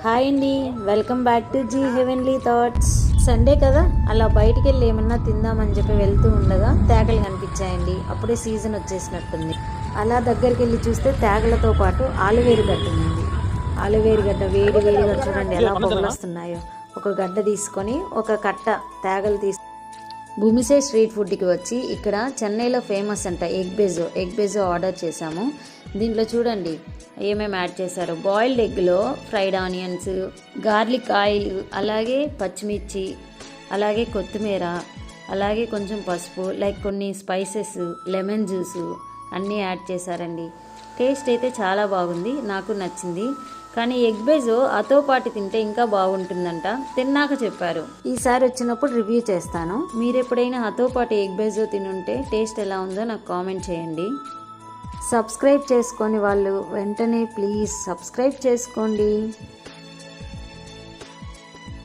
Hi అండి, welcome back to G heavenly thoughts. Sunday కదా, అలా బయటికి వెళ్ళి ఏమన్నా తిందామని చెప్పి వెళ్తూ ఉండగా తేగలు కనిపించాయండి. అప్పుడే సీజన్ వచ్చేసినట్టుంది. అలా దగ్గరికి వెళ్ళి చూస్తే తేగలతో పాటు ఆలువేరు గడ్డ ఉందండి. ఆలువేరు గడ్డ వేడి వేడిగా చూడండి ఎలా పొగలు వస్తున్నాయో. ఒక గడ్డ తీసుకొని ఒక కట్ట తేగలు భూమిసే స్ట్రీట్ ఫుడ్కి వచ్చి ఇక్కడ చెన్నైలో ఫేమస్ అంట ఎగ్ బేజో ఆర్డర్ చేశాము. దీంట్లో చూడండి ఏమేమి యాడ్ చేశారు. బాయిల్డ్ ఎగ్లో ఫ్రైడ్ ఆనియన్స్, గార్లిక్ ఆయిల్, అలాగే పచ్చిమిర్చి, అలాగే కొత్తిమీర, అలాగే కొంచెం పసుపు, లైక్ కొన్ని స్పైసెస్, లెమన్ జ్యూసు అన్నీ యాడ్ చేశారండి. టేస్ట్ అయితే చాలా బాగుంది, నాకు నచ్చింది. కానీ ఎగ్ బేజో అతో పాటు తింటే ఇంకా బాగుంటుందంట, తిన్నాక చెప్పారు. ఈసారి వచ్చినప్పుడు రివ్యూ చేస్తాను. మీరు ఎప్పుడైనా అతో పాటు ఎగ్ బేజో తినుంటే టేస్ట్ ఎలా ఉందో నాకు కామెంట్ చేయండి. సబ్స్క్రైబ్ చేసుకొని వాళ్ళు వెంటనే ప్లీజ్ సబ్స్క్రైబ్ చేసుకోండి.